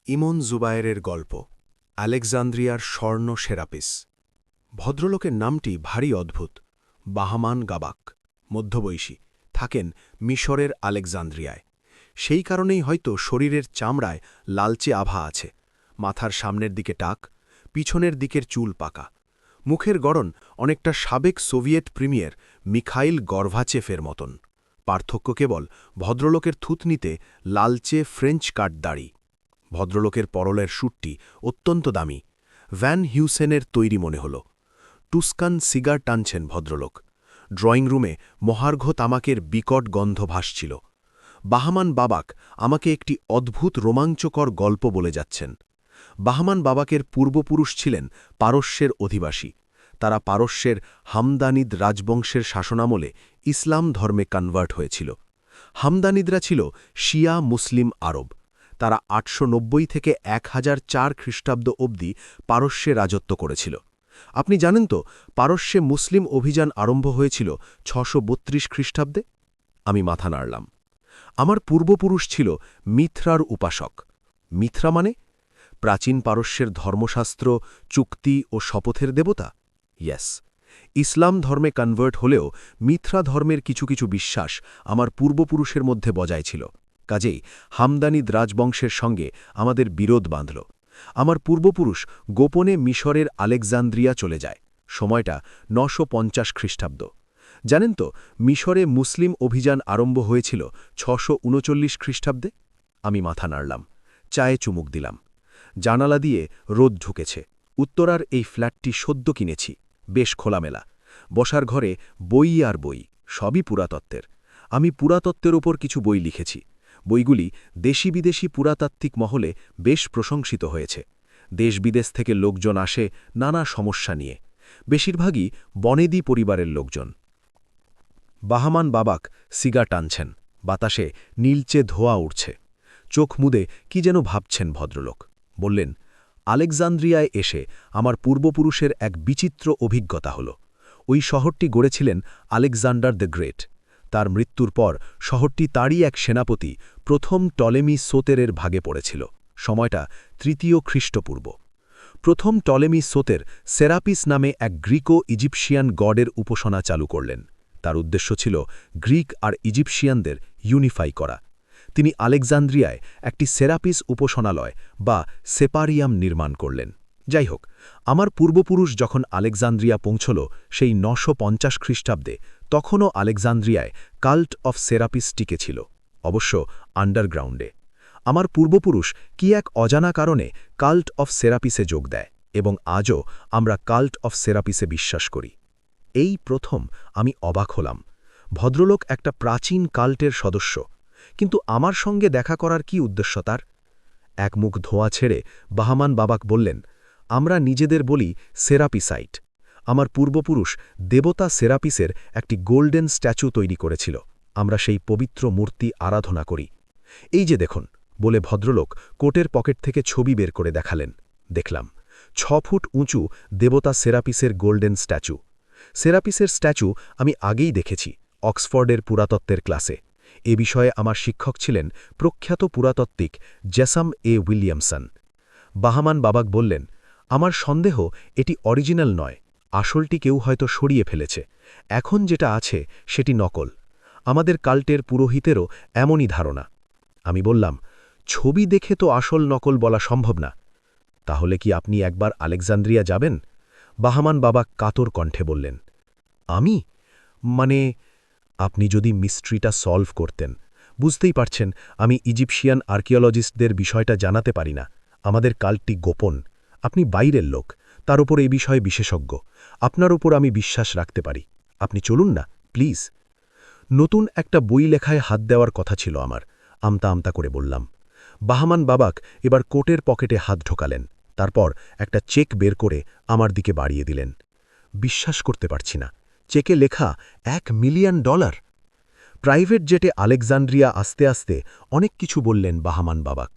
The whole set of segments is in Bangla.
ইমন জুবায়েরের গল্প আলেকজান্দ্রিয়ার স্বর্ণ সেরাপিস। ভদ্রলোকের নামটি ভারী অদ্ভুত। বাহামান গাবাক, মধ্যবয়সী, থাকেন মিশরের আলেকজান্দ্রিয়ায়। সেই কারণেই হয়তো শরীরের চামড়ায় লালচে আভা আছে। মাথার সামনের দিকে টাক, পিছনের দিকের চুল পাকা। মুখের গড়ন অনেকটা সাবেক সোভিয়েত প্রিমিয়ার মিখাইল গর্ভাচেফের মতন। পার্থক্য কেবল ভদ্রলোকের থুতনিতে লালচে ফ্রেঞ্চ কাট দাড়ি। ভদ্রলোকের পরলের স্যুটটি অত্যন্ত দামি, ভ্যান হিউসেনের তৈরি মনে হল। টুস্কান সিগার টানছেন ভদ্রলোক। ড্রয়িং রুমে মহার্ঘ তামাকের বিকট গন্ধ ভাসছিল। বাহামান বাবাক আমাকে একটি অদ্ভুত রোমাঞ্চকর গল্প বলে যাচ্ছেন। বাহামান বাবাকের পূর্বপুরুষ ছিলেন পারস্যের অধিবাসী। তারা পারস্যের হামদানিদ রাজবংশের শাসনামলে ইসলাম ধর্মে কনভার্ট হয়েছিল। হামদানিদরা ছিল শিয়া মুসলিম আরব। তারা ৮৯০ থেকে ১০০৪ খ্রিস্টাব্দ অবধি পারস্যে রাজত্ব করেছিল। আপনি জানেন তো, পারস্যে মুসলিম অভিযান আরম্ভ হয়েছিল ৬৩২ খ্রিস্টাব্দে। আমি মাথা নাড়লাম। আমার পূর্বপুরুষ ছিল মিথ্রার উপাসক। মিথ্রা মানে প্রাচীন পারস্যের ধর্মশাস্ত্র, চুক্তি ও শপথের দেবতা। ইয়েস, ইসলাম ধর্মে কনভার্ট হলেও মিথ্রা ধর্মের কিছু কিছু বিশ্বাস আমার পূর্বপুরুষের মধ্যে বজায় ছিল। কাজেই হামদানিদ রাজবংশের সঙ্গে আমাদের বিরোধ বাঁধল। আমার পূর্বপুরুষ গোপনে মিশরের আলেকজান্দ্রিয়া চলে যায়। সময়টা ৯৫০ খ্রিস্টাব্দ। জানেন তো, মিশরে মুসলিম অভিযান আরম্ভ হয়েছিল ৬৩৯ খ্রিস্টাব্দে। আমি মাথা নাড়লাম, চায়ে চুমুক দিলাম। জানালা দিয়ে রোদ ঢুকেছে। উত্তরার এই ফ্ল্যাটটি সদ্য কিনেছি, বেশ খোলামেলা। বসার ঘরে বই আর বই, সবই পুরাতত্ত্বের। আমি পুরাতত্ত্বের ওপর কিছু বই লিখেছি। বইগুলি দেশি বিদেশি পুরাতাত্ত্বিক মহলে বেশ প্রশংসিত হয়েছে। দেশ বিদেশ থেকে লোকজন আসে নানা সমস্যা নিয়ে, বেশিরভাগই বনেদি পরিবারের লোকজন। বাহামান বাবাক সিগার টানছেন। বাতাসে নীলচে ধোঁয়া উঠছে। চোখ মুদে কি যেন ভাবছেন ভদ্রলোক। বললেন, আলেকজান্দ্রিয়ায় এসে আমার পূর্বপুরুষের এক বিচিত্র অভিজ্ঞতা হল। ওই শহরটি গড়েছিলেন আলেকজান্ডার দ্য গ্রেট। তার মৃত্যুর পর শহরটি তারই এক সেনাপতি প্রথম টলেমি সোতেরের ভাগে পড়েছিল। সময়টা ৩য় খ্রিস্টপূর্ব। প্রথম টলেমি সোতের সেরাপিস নামে এক গ্রিকো ইজিপশিয়ান গডের উপাসনা চালু করলেন। তার উদ্দেশ্য ছিল গ্রিক আর ইজিপশিয়ানদের ইউনিফাই করা। তিনি আলেকজান্দ্রিয়ায় একটি সেরাপিস উপাসনালয় বা সেপারিয়াম নির্মাণ করলেন। যাই হোক, আমার পূর্বপুরুষ যখন আলেকজান্দ্রিয়া পৌঁছল সেই ৯৫০ খ্রিস্টাব্দে, তখনও আলেকজান্দ্রিয়ায় কাল্ট অফ সেরাপিস টিকেছিল, অবশ্য আন্ডারগ্রাউন্ডে। আমার পূর্বপুরুষ কি এক অজানা কারণে কাল্ট অফ সেরাপিসে যোগ দেয়, এবং আজও আমরা কাল্ট অফ সেরাপিসে বিশ্বাস করি। এই প্রথম আমি অবাক হলাম। ভদ্রলোক একটা প্রাচীন কাল্টের সদস্য, কিন্তু আমার সঙ্গে দেখা করার কি উদ্দেশ্য তার? এক মুখ ধোঁয়া ছেড়ে বাহামান বাবাক বললেন, আমরা নিজেদের বলি সেরাপিসাইট। আমার পূর্বপুরুষ দেবতা সেরাপিসের একটি গোল্ডেন স্ট্যাচু তৈরি করেছিল। আমরা সেই পবিত্র মূর্তি আরাধনা করি। এই যে দেখুন, বলে ভদ্রলোক কোটের পকেট থেকে ছবি বের করে দেখালেন। দেখলাম ৬ ফুট উঁচু দেবতা সেরাপিসের গোল্ডেন স্ট্যাচু। সেরাপিসের স্ট্যাচু আমি আগেই দেখেছি অক্সফোর্ডের পুরাতত্ত্বের ক্লাসে। এ বিষয়ে আমার শিক্ষক ছিলেন প্রখ্যাত পুরাতত্ত্বিক জেসাম এ উইলিয়ামসন। বাহামান বাবাক বললেন, আমার সন্দেহ এটি অরিজিনাল নয়, আসলটি কেউ হয়তো সরিয়ে ফেলেছে। এখন যেটা আছে সেটি নকল। আমাদের কাল্টের পুরোহিতেরও এমনই ধারণা। আমি বললাম, ছবি দেখে তো আসল নকল বলা সম্ভব না। তাহলে কি আপনি একবার আলেকজান্দ্রিয়া যাবেন? বাহামান বাবাক কাতর কণ্ঠে বললেন। আমি মানে, আপনি যদি মিস্ট্রিটা সলভ করতেন। বুঝতেই পারছেন, আমি ইজিপশিয়ান আর্কিওলজিস্টদের বিষয়টা জানাতে পারি না। আমাদের কাল্টটি গোপন। আপনি বাইরের লোক, তার উপর এই বিষয়ে বিশেষজ্ঞ। আপনার উপর আমি বিশ্বাস রাখতে পারি। আপনি চলুন না, প্লিজ। নতুন একটা বই লেখায় হাত দেওয়ার কথা ছিল আমার, আমতা আমতা করে বললাম। বাহামান বাবাক এবার কোটের পকেটে হাত ঢোকালেন। তারপর একটা চেক বের করে আমার দিকে বাড়িয়ে দিলেন। বিশ্বাস করতে পারছি না, চেকে লেখা $১,০০,০০০। প্রাইভেট জেটে আলেকজান্দ্রিয়া আসতে আসতে অনেক কিছু বললেন বাহামান বাবাক।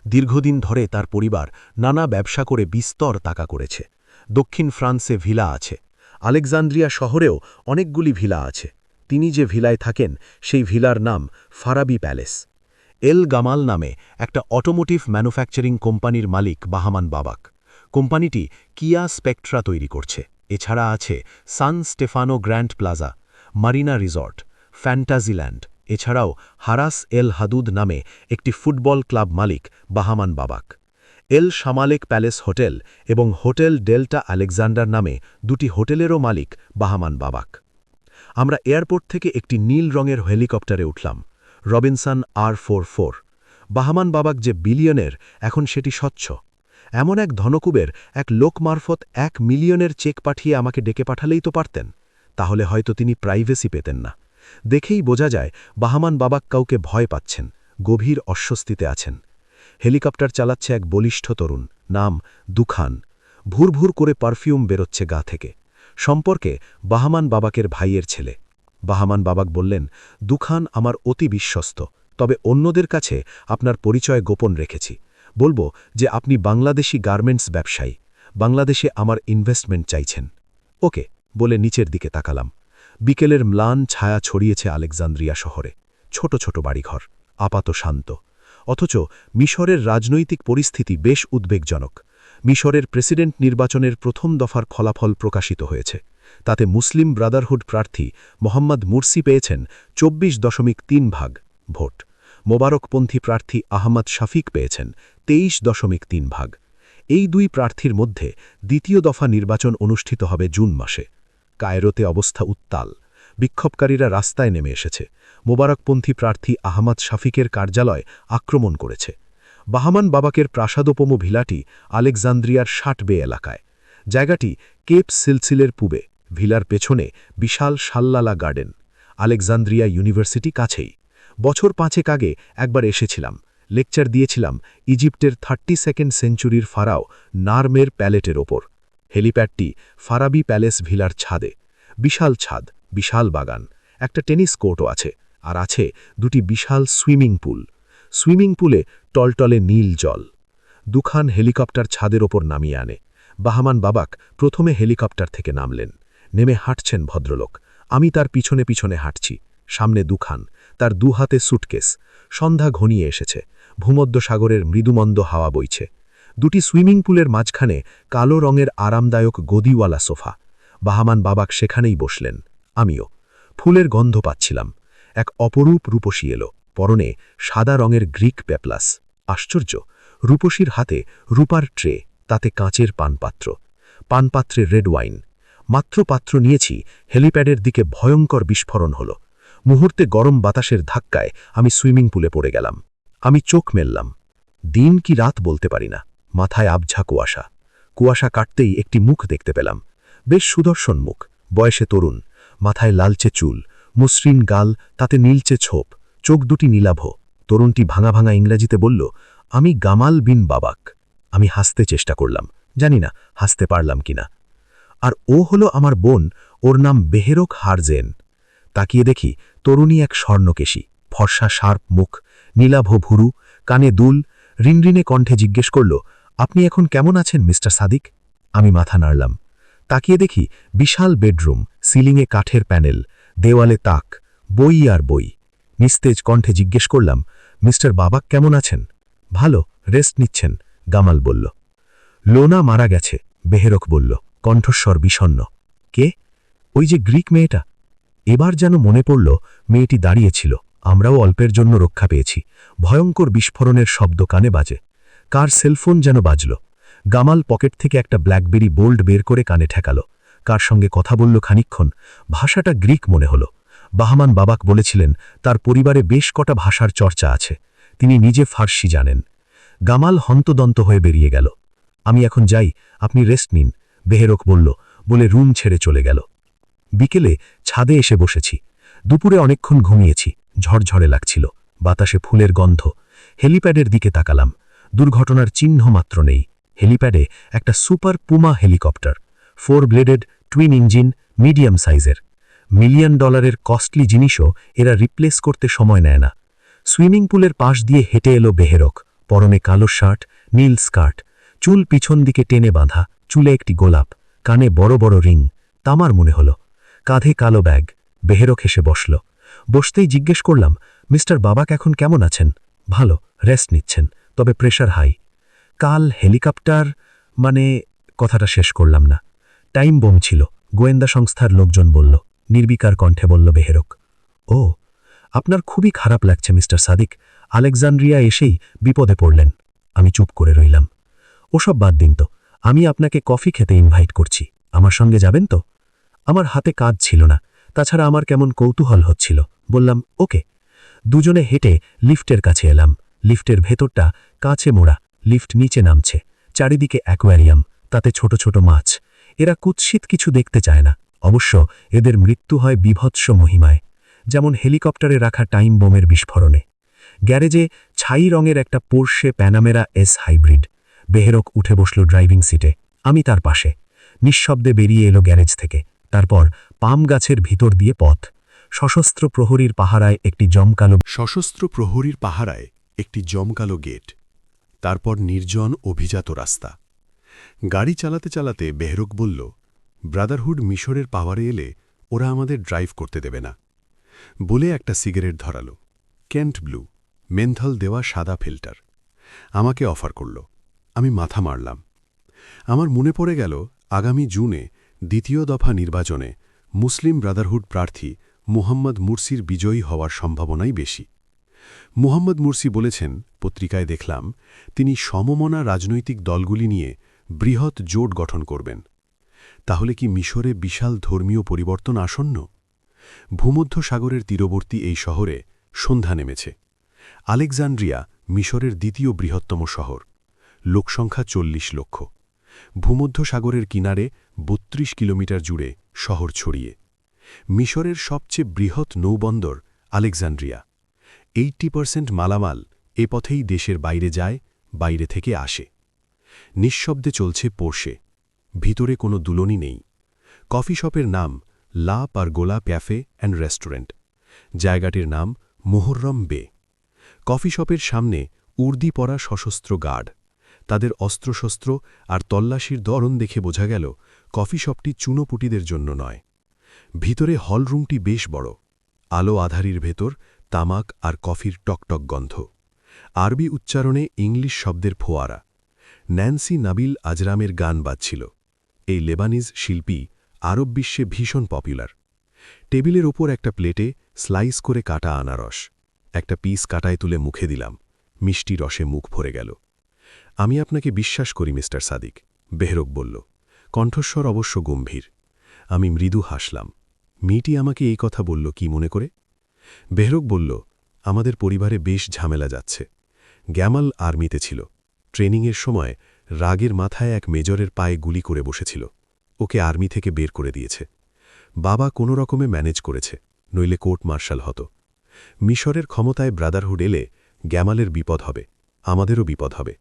দীর্ঘদিন ধরে তার পরিবার নানা ব্যবসা করে বিস্তর টাকা করেছে। দক্ষিণ ফ্রান্সে ভিলা আছে। আলেকজান্দ্রিয়া শহরেও অনেকগুলি ভিলা আছে। তিনি যে ভিলায় থাকেন সেই ভিলার নাম ফারাবি প্যালেস। এল গামাল নামে একটা অটোমোটিভ ম্যানুফ্যাকচারিং কোম্পানির মালিক বাহামান বাবাক। কোম্পানিটি কিয়া স্পেকট্রা তৈরি করছে। এছাড়া আছে San Stefano Grand Plaza, Marina Resort, Fantasyland. এছাড়াও হারাস এল হাদুদ নামে একটি ফুটবল ক্লাব মালিক বাহামান বাবাক। এল শামালেক প্যালেস হোটেল এবং হোটেল ডেল্টা আলেকজান্ডার নামে দুটি হোটেলেরও মালিক বাহামান বাবাক। আমরা এয়ারপোর্ট থেকে একটি নীল রঙের হেলিকপ্টারে উঠলাম, রবিনসন R44। বাহামান বাবাক যে বিলিয়নের, এখন সেটি স্বচ্ছ। এমন এক ধনকুবের এক লোক মারফত 1 মিলিয়নের চেক পাঠিয়ে আমাকে ডেকে পাঠালেই তো পারতেন। তাহলে হয়তো তিনি প্রাইভেসি পেতেন না। দেখেই বোঝা যায় বাহামান বাবাক কাউকে ভয় পাচ্ছেন, গভীর অস্বস্তিতে আছেন। হেলিকপ্টার চালাচ্ছে এক বলিষ্ঠ তরুণ, নাম দুখান। ভুরভুর করে পারফিউম বেরোচ্ছে গা থেকে। সম্পর্কে বাহামান বাবাকের ভাইয়ের ছেলে। বাহামান বাবাক বললেন, দুখান আমার অতি বিশ্বস্ত, তবে অন্যদের কাছে আপনার পরিচয় গোপন রেখেছি। বলবো যে আপনি বাংলাদেশি গার্মেন্টস ব্যবসায়ী, বাংলাদেশে আমার ইনভেস্টমেন্ট চাইছেন। ওকে বলে নিচের দিকে তাকালাম। বিকেলের ম্লান ছায়া ছড়িয়েছে আলেকজান্দ্রিয়া শহরে। ছোট ছোট বাড়িঘর, আপাত শান্ত। অথচ মিশরের রাজনৈতিক পরিস্থিতি বেশ উদ্বেগজনক। মিশরের প্রেসিডেন্ট নির্বাচনের প্রথম দফার ফলাফল প্রকাশিত হয়েছে। তাতে মুসলিম ব্রাদারহুড প্রার্থী মোহাম্মদ মুরসি পেয়েছেন 24.3% ভোট। মোবারকপন্থী প্রার্থী আহমদ শাফিক পেয়েছেন 23.3%। এই দুই প্রার্থীর মধ্যে দ্বিতীয় দফা নির্বাচন অনুষ্ঠিত হবে জুন মাসে। কায়রোতে অবস্থা উত্তাল। বিক্ষোভকারীরা রাস্তায় নেমে এসেছে। মোবারকপন্থী প্রার্থী আহমদ শাফিকের কার্যালয় আক্রমণ করেছে। বাহামান বাবাকের প্রাসাদোপম ভিলাটি আলেকজান্দ্রিয়ার 60 বে এলাকায়। জায়গাটি কেপ সিলসিলের পূবে। ভিলার পেছনে বিশাল শাল্লালা গার্ডেন। আলেকজান্দ্রিয়া ইউনিভার্সিটি কাছেই। বছর 5 আগে একবার এসেছিলাম, লেকচার দিয়েছিলাম ইজিপ্টের 32nd সেঞ্চুরির ফারাও নারমের প্যালেটের ওপর। হেলিপ্যাডটি ফারাবি প্যালেস ভিলার ছাদে। বিশাল ছাদ, বিশাল বাগান, একটা টেনিস কোর্টও আছে, আর আছে দুটি বিশাল সুইমিং পুল। সুইমিং পুলে টলটলে নীল জল। দুখান হেলিকপ্টার ছাদের ওপর নামিয়ে আনে। বাহামান বাবাক প্রথমে হেলিকপ্টার থেকে নামলেন। নেমে হাঁটছেন ভদ্রলোক। আমি তার পিছনে পিছনে হাঁটছি। সামনে দুখান, তার দুহাতে সুটকেস। সন্ধ্যা ঘনিয়ে এসেছে। ভূমধ্যসাগরের মৃদুমন্দ হাওয়া বইছে। দুটি সুইমিং পুলের মাঝখানে কালো রঙের আরামদায়ক গদিওয়ালা সোফা। বাহামান বাবাক সেখানেই বসলেন। আমিও। ফুলের গন্ধ পাচ্ছিলাম। এক অপরূপ রূপসী এলো, পরনে সাদা রঙের গ্রিক পেপলাস। আশ্চর্য, রূপসীর হাতে রূপার ট্রে, তাতে কাঁচের পানপাত্র। পানপাত্রে রেড ওয়াইন। মাত্র পাত্র নিয়েছি, হেলিপ্যাডের দিকে ভয়ঙ্কর বিস্ফোরণ হল। মুহূর্তে গরম বাতাসের ধাক্কায় আমি সুইমিং পুলে পড়ে গেলাম। আমি চোখ মেললাম। দিন কি রাত বলতে পারি না। মাথায় আবঝা কুয়াশা। কুয়াশা কাটতেই একটি মুখ দেখতে পেলাম। বেশ সুদর্শন মুখ, বয়সে তরুণ। মাথায় লালচে চুল, মসৃণ গাল, তাতে নীলচে ছোপ, চোখ দুটি নীলাভ। তরুণটি ভাঙা ভাঙা ইংরেজিতে বলল, আমি গামাল বিন বাবাক। আমি হাসতে চেষ্টা করলাম, জানি না হাসতে পারলাম কিনা। আর ও হলো আমার বোন, ওর নাম বেহেরক হারজেন। তাকিয়ে দেখি তরুণী এক স্বর্ণকেশী, ফর্সা শার্প মুখ, নীলাভ ভুরু, কানে দুল। রিনরিনে কণ্ঠে জিজ্ঞেস করল, আপনি এখন কেমন আছেন মিস্টার সাদিক? আমি মাথা নাড়লাম। তাকিয়ে দেখি বিশাল বেডরুম, সিলিংয়ে কাঠের প্যানেল, দেওয়ালে তাক, বই আর বই। নিস্তেজ কণ্ঠে জিজ্ঞেস করলাম, মিস্টার বাবাক কেমন আছেন? ভালো, রেস্ট নিচ্ছেন, গামাল বলল। লোনা মারা গেছে, বেহেরক বলল, কণ্ঠস্বর বিষণ্ণ। কে? ওই যে গ্রিক মেয়েটা। এবার যেন মনে পড়ল মেয়েটি দাঁড়িয়েছিল, আমরাও অল্পের জন্য রক্ষা পেয়েছি। ভয়ঙ্কর বিস্ফোরণের শব্দ কানে বাজে। কার সেলফোন যেন বাজল। গামাল পকেট থেকে একটা ব্ল্যাকবেরি বোল্ড বের করে কানে ঠেকাল। কার সঙ্গে কথা বলল খানিকক্ষণ। ভাষাটা গ্রিক মনে হল। বাহামান বাবাক বলেছিলেন তার পরিবারে বেশ কটা ভাষার চর্চা আছে। তিনি নিজে ফার্সি জানেন। গামাল হন্তদন্ত হয়ে বেরিয়ে গেল। আমি এখন যাই, আপনি রেস্ট নিন, বেহেরক বলল, বলে রুম ছেড়ে চলে গেল। বিকেলে ছাদে এসে বসেছি। দুপুরে অনেকক্ষণ ঘুমিয়েছি, ঝরঝরে লাগছিল, বাতাসে ফুলের গন্ধ। হেলিপ্যাডের দিকে তাকালাম। দুর্ঘটনার চিহ্ন মাত্র নেই। হেলিপ্যাডে একটা super Puma helicopter, 4 bladed, twin engine, medium সাইজের। $1 মিলিয়ন কস্টলি জিনিসও এরা রিপ্লেস করতে সময় নেয় না। সুইমিং পুলের পাশ দিয়ে হেঁটে এলো বেহেরক, পরনে কালো শার্ট, নীল স্কার্ট, চুল পিছন দিকে টেনে বাঁধা, চুলে একটি গোলাপ, কানে বড় বড় রিং, তামার মনে হল। কাঁধে কালো ব্যাগ। বেহেরক হেসে বসল। বসতেই জিজ্ঞেস করলাম, মিস্টার বাবাক এখন কেমন আছেন? ভালো, রেস্ট নিচ্ছেন, তবে প্রেশার হাই। কাল হেলিকপ্টার মানে? কথাটা শেষ করলাম না। টাইম বোম ছিল, গোয়েন্দা সংস্থার লোকজন বলল। নির্বিকার কণ্ঠে বলল বেহেরক। ও, আপনার খুবই খারাপ লাগছে মিস্টার সাদিক। আলেকজান্দ্রিয়া এসেই বিপদে পড়লেন। আমি চুপ করে রইলাম। ওসব বাদ দিন তো, আমি আপনাকে কফি খেতে ইনভাইট করছি। আমার সঙ্গে যাবেন তো? আমার হাতে কাজ ছিল না, তাছাড়া আমার কেমন কৌতূহল হচ্ছিল। বললাম ওকে। দুজনে হেঁটে লিফটের কাছে এলাম। লিফটের ভেতরটা কাঁচে মোড়া, লিফট নিচে নামছে। চারিদিকে অ্যাকোয়ারিয়াম, তাতে ছোট ছোট মাছ। এরা কুৎসিত কিছু দেখতে চায় না, অবশ্য এদের মৃত্যু হয় বীভৎস মহিমায়, যেমন হেলিকপ্টারে রাখা টাইম বোমের বিস্ফোরণে। গ্যারেজে ছাই রঙের একটা পোর্শে প্যানামেরা এস হাইব্রিড। বেহেরক উঠে বসল ড্রাইভিং সিটে, আমি তার পাশে। নিঃশব্দে বেরিয়ে এলো গ্যারেজ থেকে। তারপর পাম গাছের ভিতর দিয়ে পথ। সশস্ত্র প্রহরীর পাহারায় একটি জমকালো গেট। তারপর নির্জন অভিজাত রাস্তা। গাড়ি চালাতে চালাতে বেহরক বলল, ব্রাদারহুড মিশরের পাওয়ারে এলে ওরা আমাদের ড্রাইভ করতে দেবে না। বলে একটা সিগারেট ধরালো, কেন্ট ব্লু, মেন্থল দেওয়া সাদা ফিল্টার। আমাকে অফার করল। আমি মাথা মারলাম। আমার মনে পড়ে গেল আগামী জুনে দ্বিতীয় দফা নির্বাচনে মুসলিম ব্রাদারহুড প্রার্থী মুহাম্মদ মুরসির বিজয়ী হওয়ার সম্ভাবনাই বেশি। মুহাম্মদ মুরসি বলেছেন, পত্রিকায় দেখলাম, তিনি সমমনা রাজনৈতিক দলগুলি নিয়ে বৃহৎ জোট গঠন করবেন। তাহলে কি মিশরে বিশাল ধর্মীয় পরিবর্তন আসন্ন? ভূমধ্য সাগরের তীরবর্তী এই শহরে সন্ধ্যা নেমেছে। আলেকজান্দ্রিয়া মিশরের দ্বিতীয় বৃহত্তম শহর, লোকসংখ্যা ৪০ লক্ষ। ভূমধ্য সাগরের কিনারে ৩২ কিলোমিটার জুড়ে শহর ছড়িয়ে। মিশরের সবচেয়ে বৃহৎ নৌবন্দর আলেকজান্দ্রিয়া। 80% মালামাল এ পথেই দেশের বাইরে যায়, বাইরে থেকে আসে। নিঃশব্দে চলছে পোর্শে। ভিতরে কোনো দুলনি নেই। কফি শপের নাম লা পারগোলা ক্যাফে অ্যান্ড রেস্টুরেন্ট। জায়গাটির নাম মোহররম বে। কফি শপের সামনে উর্দি পরা সশস্ত্র গার্ড। তাদের অস্ত্রশস্ত্র আর তল্লাশির ধরন দেখে বোঝা গেল কফি শপটি চুনোপুটিদের জন্য নয়। ভিতরে হলরুমটি বেশ বড়। আলো আধারির ভেতর তামাক আর কফির টকটক গন্ধ। আরবি উচ্চারণে ইংলিশ শব্দের ফোয়ারা। ন্যান্সি নাবিল আজরামের গান বাজছিল। এই লেবানিজ শিল্পী আরব বিশ্বে ভীষণ পপুলার। টেবিলের ওপর একটা প্লেটে স্লাইস করে কাটা আনারস। একটা পিস কাটায় তুলে মুখে দিলাম। মিষ্টি রসে মুখ ভরে গেল। আমি আপনাকে বিশ্বাস করি মিস্টার সাদিক, বেহরক বলল। কণ্ঠস্বর অবশ্য গম্ভীর। আমি মৃদু হাসলাম। মেয়েটি আমাকে এই কথা বলল কি মনে করে? বেহরক বলল, আমাদের পরিবারে বেশ ঝামেলা যাচ্ছে। গ্যামাল আর্মিতে ছিল। ট্রেনিংয়ের সময় রাগের মাথায় এক মেজরের পায়ে গুলি করে বসেছিল। ওকে আর্মি থেকে বের করে দিয়েছে। বাবা কোনো রকমে ম্যানেজ করেছে, নইলে কোর্ট মার্শাল হতো। মিশরের ক্ষমতায় ব্রাদারহুড এলে গ্যামালের বিপদ হবে, আমাদেরও বিপদ হবে।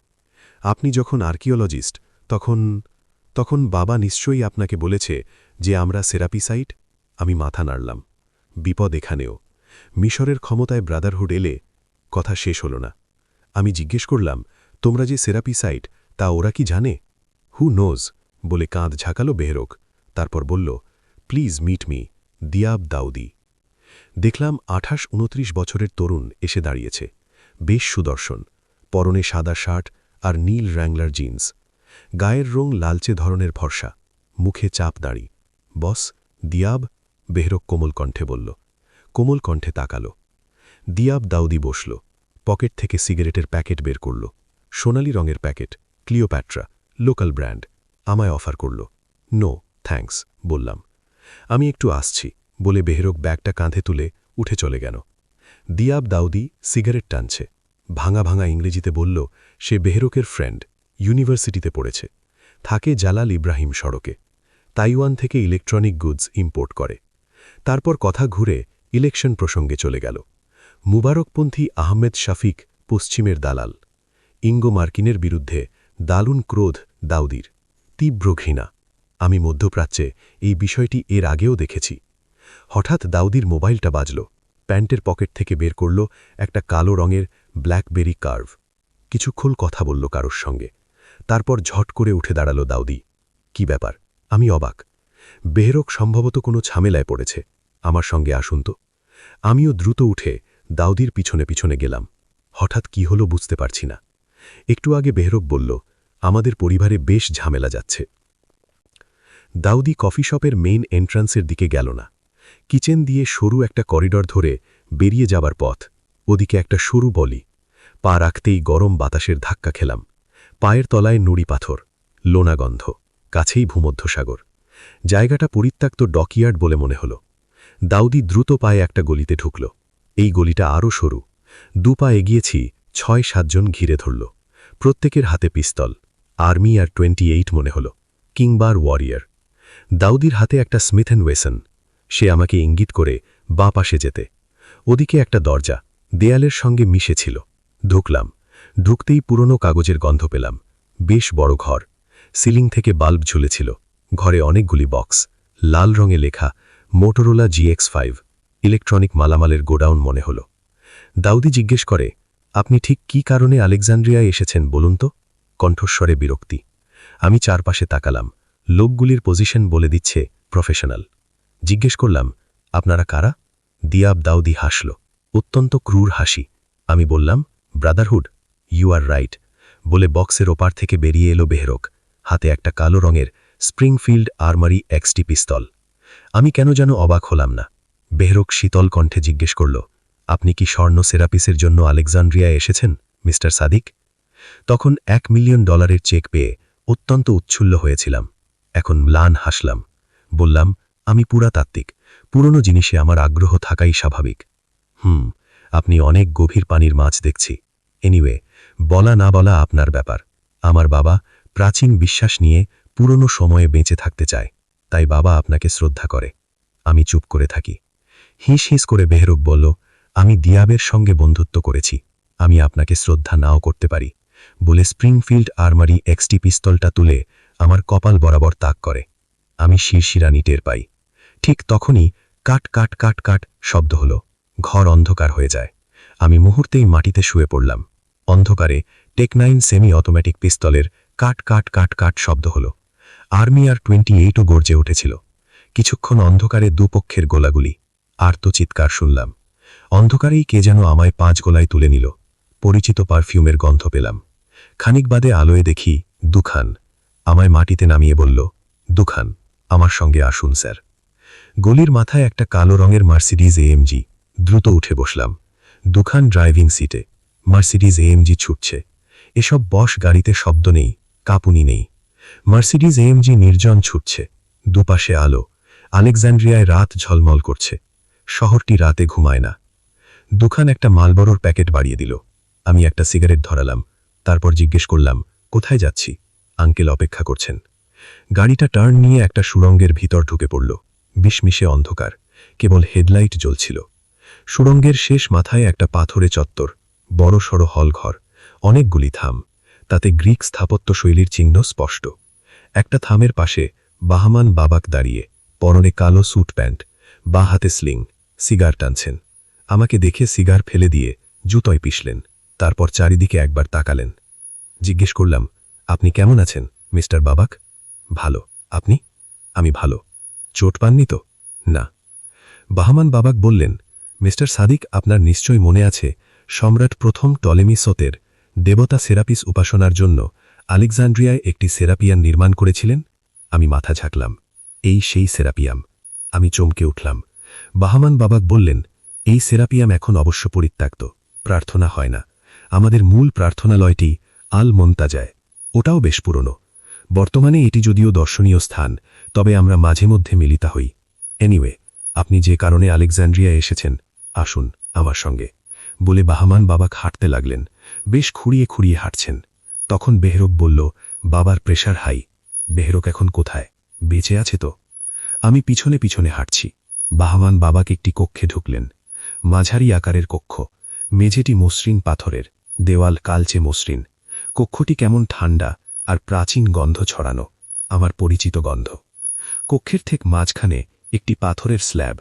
আপনি যখন আর্কিওলজিস্ট, তখন বাবা নিশ্চয়ই আপনাকে বলেছে যে আমরা সেরাপি সাইট। আমি মাথা নাড়লাম। বিপদ এখানেও। মিশরের ক্ষমতায় ব্রাদারহুড এলে। কথা শেষ হল না। আমি জিজ্ঞেস করলাম, তোমরা যে সেরাপি সাইট তা ওরা কি জানে? হু নোজ বলে কাঁধ ঝাঁকালো বেহরক। তারপর বলল, প্লিজ মিট মি, দিয়াব দাউদি। দেখলাম 28-29 বছরের তরুণ এসে দাঁড়িয়েছে। বেশ সুদর্শন, পরনে সাদা শার্ট আর নীল র্যাংলার জিন্স। গায়ের রং লালচে ধরনের ফর্সা, মুখে চাপ দাড়ি। বস, দিয়াব, বেহরক কোমল কণ্ঠে বলল। কোমল কণ্ঠে তাকালো। দিয়াব দাউদি বসল। পকেট থেকে সিগারেটের প্যাকেট বের করল। সোনালি রঙের প্যাকেট, ক্লিওপ্যাট্রা, লোকাল ব্র্যান্ড। আমায় অফার করল। নো থ্যাঙ্কস বললাম। আমি একটু আসছি বলে বেহরক ব্যাগটা কাঁধে তুলে উঠে চলে গেল। দিয়াব দাউদি সিগারেট টানছে। ভাঙা ভাঙা ইংরেজিতে বলল, সে বেহরকের ফ্রেন্ড, ইউনিভার্সিটিতে পড়েছে, থাকে জালাল ইব্রাহিম সড়কে। তাইওয়ান থেকে ইলেকট্রনিক গুডস ইম্পোর্ট করে। তারপর কথা ঘুরে ইলেকশন প্রসঙ্গে চলে গেল। মুবারকপন্থী আহমেদ শাফিক পশ্চিমের দালাল। ইঙ্গো মার্কিনের বিরুদ্ধে দারুণ ক্রোধ দাউদির, তীব্র ঘৃণা। আমি মধ্যপ্রাচ্যে এই বিষয়টি এর আগেও দেখেছি। হঠাৎ দাউদির মোবাইলটা বাজল। প্যান্টের পকেট থেকে বের করল একটা কালো রঙের ব্ল্যাকবেরি কার্ভ। কিছুক্ষণ কথা বলল কারোর সঙ্গে। তারপর ঝট করে উঠে দাঁড়ালো দাউদি। কি ব্যাপার? আমি অবাক। বেহরক সম্ভবত কোনো ঝামেলায় পড়েছে। আমার সঙ্গে আসুন তো। আমিও দ্রুত উঠে দাউদির পিছনে পিছনে গেলাম। হঠাৎ কি হলো বুঝতে পারছি না। একটু আগে বেহরক বলল, আমাদের পরিবারে বেশ ঝামেলা যাচ্ছে। দাউদি কফি শপের মেইন এন্ট্রান্সের দিকে গেল না। কিচেন দিয়ে সরু একটা করিডর ধরে বেরিয়ে যাবার পথ, ওদিকে একটা সরু বলি। পা রাখতেই গরম বাতাসের ধাক্কা খেলাম। পায়ের তলায় নুড়ি পাথর, লোনাগন্ধ, কাছেই ভূমধ্যসাগর। জায়গাটা পরিত্যক্ত ডকইয়ার্ড বলে মনে হল। দাউদি দ্রুত পায়ে একটা গলিতে ঢুকল। এই গলিটা আরও সরু। 2 পা এগিয়েছি, 6-7 জন ঘিরে ধরল। প্রত্যেকের হাতে পিস্তল, আর্মি আর 28 মনে হল, কিংবার ওয়ারিয়ার। দাউদির হাতে একটা স্মিথ অ্যান্ড ওয়েসন। সে আমাকে ইঙ্গিত করে বাঁ পাশে যেতে। ওদিকে একটা দরজা, দেয়ালের সঙ্গে মিশে ছিল। ঢুকলাম। ঢুকতেই পুরনো কাগজের গন্ধ পেলাম। বেশ বড় ঘর। সিলিং থেকে বাল্ব ঝুলেছিল। ঘরে অনেকগুলি বক্স, লাল রঙে লেখা মোটোরোলা GX5। ইলেকট্রনিক মালামালের গোডাউন মনে হল। দাউদি জিজ্ঞেস করে, আপনি ঠিক কী কারণে আলেকজান্দ্রিয়ায় এসেছেন বলুন তো? কণ্ঠস্বরে বিরক্তি। আমি চারপাশে তাকালাম। লোকগুলির পজিশন বলে দিচ্ছে প্রফেশনাল। জিজ্ঞেস করলাম, আপনারা কারা? দিয়াব দাউদি হাসল, অত্যন্ত ক্রূর হাসি। আমি বললাম, ব্রাদারহুড। ইউ আর রাইট বলে বক্সের ওপার থেকে বেরিয়ে এলো বেহরক, হাতে একটা কালো রঙের স্প্রিংফিল্ড আর্মারি XT পিস্তল। আমি কেন যেন অবাক হলাম না। বেহরক শীতল কণ্ঠে জিজ্ঞেস করল, আপনি কি স্বর্ণ সেরাপিসের জন্য আলেকজান্দ্রিয়ায় এসেছেন মিস্টার সাদিক? তখন $1 মিলিয়ন চেক পেয়ে অত্যন্ত উচ্ছ্বল্ল হয়েছিলাম। এখন ম্লান হাসলাম। বললাম, আমি পুরাতাত্ত্বিক, পুরনো জিনিসে আমার আগ্রহ থাকাই স্বাভাবিক। আপনি অনেক গভীর পানির মাছ দেখছি। এনিওয়ে, বলা না বলা আপনার ব্যাপার। আমার বাবা প্রাচীন বিশ্বাস নিয়ে পুরনো সময়ে বেঁচে থাকতে চায়, তাই বাবা আপনাকে শ্রদ্ধা করে। আমি চুপ করে থাকি। হিস হিস করে বেহরক বলল, আমি দিয়াবের সঙ্গে বন্ধুত্ব করেছি, আমি আপনাকে শ্রদ্ধা নাও করতে পারি বলে স্প্রিংফিল্ড আর্মারি XT পিস্তলটা তুলে আমার কপাল বরাবর তাক করে। আমি শিরশিরানি টের পাই। ঠিক তখনই কাট কাট কাট কাট শব্দ হল। ঘর অন্ধকার হয়ে যায়। আমি মুহূর্তেই মাটিতে শুয়ে পড়লাম। অন্ধকারে টেক-9 সেমি অটোমেটিক পিস্তলের কাট কাট কাট কাট শব্দ হল। আর্মি আর 28ও গর্জে উঠেছিল। কিছুক্ষণ অন্ধকারে দুপক্ষের গোলাগুলি, আর্তচিৎকার শুনলাম। অন্ধকারেই কে যেন আমায় 5 গোলায় তুলে নিল। পরিচিত পারফিউমের গন্ধ পেলাম। খানিক বাদে আলোয় দেখি দুখান আমায় মাটিতে নামিয়ে বলল, দুখান, আমার সঙ্গে আসুন স্যার। গলির মাথায় একটা কালো রঙের মার্সিডিজ AMG। দ্রুত উঠে বসলাম। দুখান ড্রাইভিং সিটে, মার্সিডিজ AMG ছুটছে। এসব বস গাড়িতে শব্দ নেই, কাঁপুনি নেই। মার্সিডিজ AMG নির্জন ছুটছে। দুপাশে আলো। আলেকজান্দ্রিয়ায় রাত ঝলমল করছে। শহরটি রাতে ঘুমায় না। দুখান একটা মালবরোর প্যাকেট বাড়িয়ে দিল। আমি একটা সিগারেট ধরালাম। তারপর জিজ্ঞেস করলাম, কোথায় যাচ্ছি? আঙ্কেল অপেক্ষা করছেন। গাড়িটা টার্ন নিয়ে একটা সুড়ঙ্গের ভিতর ঢুকে পড়ল। বিস্মিশে অন্ধকার, কেবল হেডলাইট জ্বলছিল। সুড়ঙ্গের শেষ মাথায় একটা পাথরে চত্বর, বড় সড়ো হলঘর, অনেকগুলি থাম। তাতে গ্রিক স্থাপত্যশৈলীর চিহ্ন স্পষ্ট। একটা থামের পাশে বাহামান বাবাক দাঁড়িয়ে, পরনে কালো স্যুট প্যান্ট, বাঁ হাতে স্লিং, সিগার টানছেন। আমাকে দেখে সিগার ফেলে দিয়ে জুতোয় পিষলেন। তারপর চারিদিকে একবার তাকালেন। জিজ্ঞেস করলাম, আপনি কেমন আছেন মিস্টার বাবাক? ভালো। আপনি? আমি ভালো। চোট পাননি তো? না। বাহামান বাবাক বললেন, মিস্টার সাদিক, আপনার নিশ্চয় মনে আছে সম্রাট প্রথম টলেমিসোতের দেবতা সেরাপিস উপাসনার জন্য আলেকজান্দ্রিয়ায় একটি সেরাপিয়াম নির্মাণ করেছিলেন? আমি মাথা ঝাঁকলাম। এই সেই সেরাপিয়াম। আমি চমকে উঠলাম। বাহামান বাবাক বললেন, এই সেরাপিয়াম এখন অবশ্য পরিত্যক্ত, প্রার্থনা হয় না। আমাদের মূল প্রার্থনালয়টি আল মন্তাজায়, ওটাও বেশ পুরনো। বর্তমানে এটি যদিও দর্শনীয় স্থান, তবে আমরা মাঝে মধ্যে মিলিত হই। এনিওয়ে, আপনি যে কারণে আলেকজান্দ্রিয়া এসেছেন, আসুন আমার সঙ্গে বলে বাহামান বাবাক হাঁটতে লাগলেন। বেশ খুঁড়িয়ে খুঁড়িয়ে হাঁটছেন। তখন বেহরক বলল, বাবার প্রেশার হাই। বেহরক এখন কোথায়? বেঁচে আছে তো? আমি পিছনে পিছনে হাঁটছি। বাহামান বাবাক একটি কক্ষে ঢুকলেন। মাঝারি আকারের কক্ষ, মেঝেটি মসৃণ পাথরের, দেওয়াল কালচে মসৃণ। কক্ষটি কেমন ঠান্ডা আর প্রাচীন গন্ধ ছড়ানো, আমার পরিচিত গন্ধ। কক্ষের ঠিক মাঝখানে একটি পাথরের স্ল্যাব,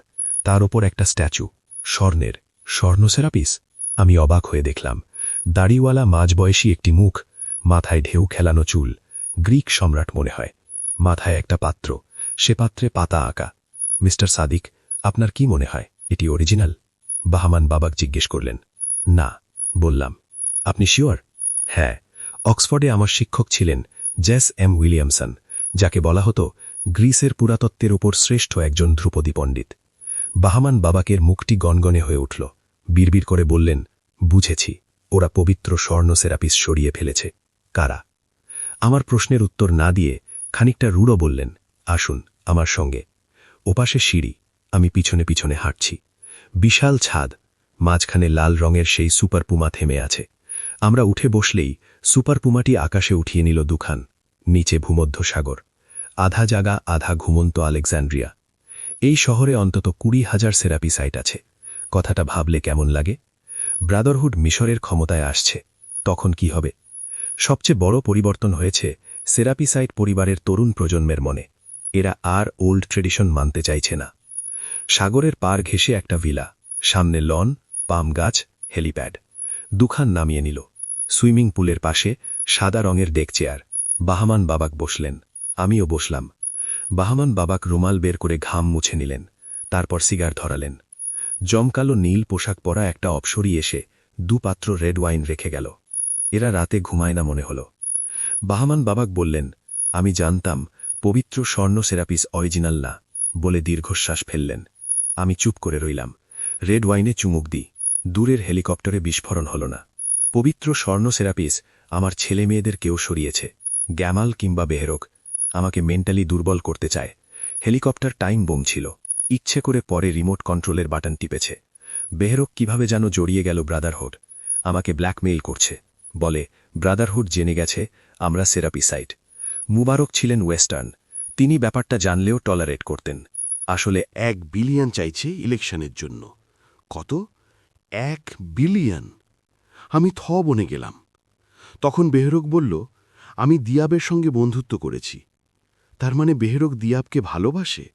তার ওপর একটা স্ট্যাচু, স্বর্ণের। স্বর্ণ সেরাপিস? আমি অবাক হয়ে দেখলাম। দাড়িওয়ালা মাঝবয়সী একটি মুখ, মাথায় ঢেউ খেলানো চুল, গ্রিক সম্রাট মনে হয়। মাথায় একটা পাত্র, সে পাত্রে পাতা আঁকা। মিস্টার সাদিক, আপনার কি মনে হয় এটি অরিজিনাল? বাহামান বাবাক জিজ্ঞেস করলেন। না, বললাম, আপনি শিওর? হ্যাঁ, অক্সফোর্ডে আমার শিক্ষক ছিলেন জেস এম উইলিয়ামসন, যাকে বলা হতো গ্রিসের পুরাতত্ত্বের ওপর শ্রেষ্ঠ একজন ধ্রুপদী পণ্ডিত। বাহামান বাবাকের মুখটি গনগনে হয়ে উঠল, বিড়বিড় করে বললেন, বুঝেছি, ওরা পবিত্র স্বর্ণ সেরাপিস সরিয়ে ফেলেছে। কারা? আমার প্রশ্নের উত্তর না দিয়ে খানিকটা রূঢ় বললেন, আসুন আমার সঙ্গে। ওপাশে সিঁড়ি, আমি পিছনে পিছনে হাঁটছি। বিশাল ছাদ, মাঝখানে লাল রঙের সেই সুপার পুমা থেমে আছে। আমরা উঠে বসলেই সুপার পুমাটি আকাশে উঠিয়ে নিল দুখান। নিচে ভূমধ্য সাগর, আধা জাগা আধা ঘুমন্ত আলেকজান্দ্রিয়া। এই শহরে অন্তত 20,000 সেরাপি সাইট আছে। কথাটা ভাবলে কেমন লাগে? ব্রাদারহুড মিশরের ক্ষমতায় আসছে, তখন কি হবে? সবচেয়ে বড় পরিবর্তন হয়েছে সেরাপি সাইট পরিবারের তরুণ প্রজন্মের মনে। এরা আর ওল্ড ট্রেডিশন মানতে চাইছে না। সাগরের পার ঘেঁষে একটা ভিলা, সামনে লন, পাম গাছ, হেলিপ্যাড। দুখান নামিয়ে নিল। সুইমিং পুলের পাশে সাদা রঙের ডেক চেয়ার। বাহামান বাবাক বসলেন, আমিও বসলাম। বাহামান বাবাক রুমাল বের করে ঘাম মুছে নিলেন, তারপর সিগার ধরালেন। জমকালো নীল পোশাক পরা একটা অপসরী এসে দুপাত্র রেড ওয়াইন রেখে গেল। এরা রাতে ঘুমায় না মনে হল। বাহামান বাবাক বললেন, আমি জানতাম পবিত্র স্বর্ণ সেরাপিস অরিজিনাল না, বলে দীর্ঘশ্বাস ফেললেন। আমি চুপ করে রইলাম। রেড ওয়াইনে চুমুক দিই। দূরের হেলিকপ্টারে বিস্ফোরণ হল না। পবিত্র স্বর্ণ সেরাপিস আমার ছেলে মেয়েদের কেউ সরিয়েছে, গ্যামাল কিংবা বেহেরক। আমাকে মেন্টালি দুর্বল করতে চায়। হেলিকপ্টার টাইম বোম ছিল, ইচ্ছে করে পরে রিমোট কন্ট্রোলের বাটন টিপেছে। বেহেরক কিভাবে যেন জড়িয়ে গেল ব্রাদারহুড। আমাকে ব্ল্যাকমেইল করছে, বলে ব্রাদারহুড জেনে গেছে আমরা সেরাপি সাইট। মুবারক ছিলেন ওয়েস্টার্ন, তিনি ব্যাপারটা জানলেও টলারেট করতেন। আসলে 1 বিলিয়ন চাইছে ইলেকশনের জন্য। কত? 1 বিলিয়ন! আমি বনে গেলাম। তখন বেহরক বলল, আমি দিয়াবের সঙ্গে বন্ধুত্ব করেছি। তার মানে বেহরক দিয়াবকে ভালোবাসে?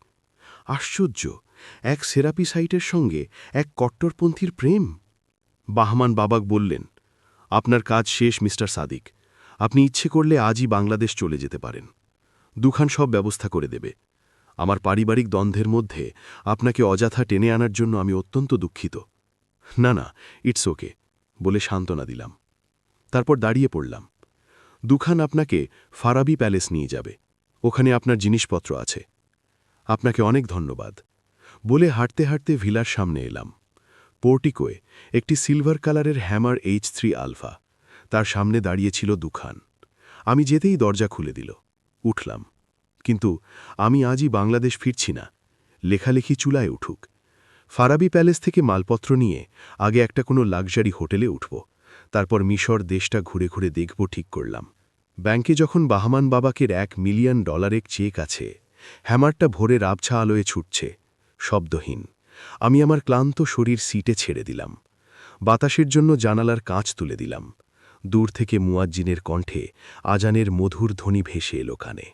আশ্চর্য, এক সেরাপি সাইটের সঙ্গে এক কট্টরপন্থীর প্রেম। বাহমান বাবাক বললেন, আপনার কাজ শেষ মিস্টার সাদিক। আপনি ইচ্ছে করলে আজই বাংলাদেশ চলে যেতে পারেন। দুখান সব ব্যবস্থা করে দেবে। আমার পারিবারিক দ্বন্দ্বের মধ্যে আপনাকে অযথা টেনে আনার জন্য আমি অত্যন্ত দুঃখিত। না না, ইটস ওকে, বলে সান্ত্বনা দিলাম। তারপর দাঁড়িয়ে পড়লাম। দুখান আপনাকে ফারাবি প্যালেস নিয়ে যাবে, ওখানে আপনার জিনিসপত্র আছে। আপনাকে অনেক ধন্যবাদ, বলে হাঁটতে হাঁটতে ভিলার সামনে এলাম। পোর্টিকোয়ে একটি সিলভার কালারের হ্যামার H3 আলফা, তার সামনে দাঁড়িয়েছিল দুখান। আমি যেতেই দরজা খুলে দিল। উঠলাম। কিন্তু আমি আজই বাংলাদেশ ফিরছি না, লেখালেখি চুলায় উঠুক। ফারাবি প্যালেস থেকে মালপত্র নিয়ে আগে একটা কোনো লাক্সারি হোটেলে উঠব, তারপর মিশর দেশটা ঘুরে ঘুরে দেখব ঠিক করলাম। ব্যাংকে যখন বাহমান বাবাকের $1 মিলিয়ন চেক আছে, হ্যামারটা ভোরের আবছা আলোয় ছুটছে, শব্দহীন। আমি আমার ক্লান্ত শরীর সিটে ছেড়ে দিলাম। বাতাসের জন্য জানালার কাঁচ তুলে দিলাম। দূর থেকে মুয়াজ্জিনের কণ্ঠে আজানের মধুর ধ্বনি ভেসে এলো কানে।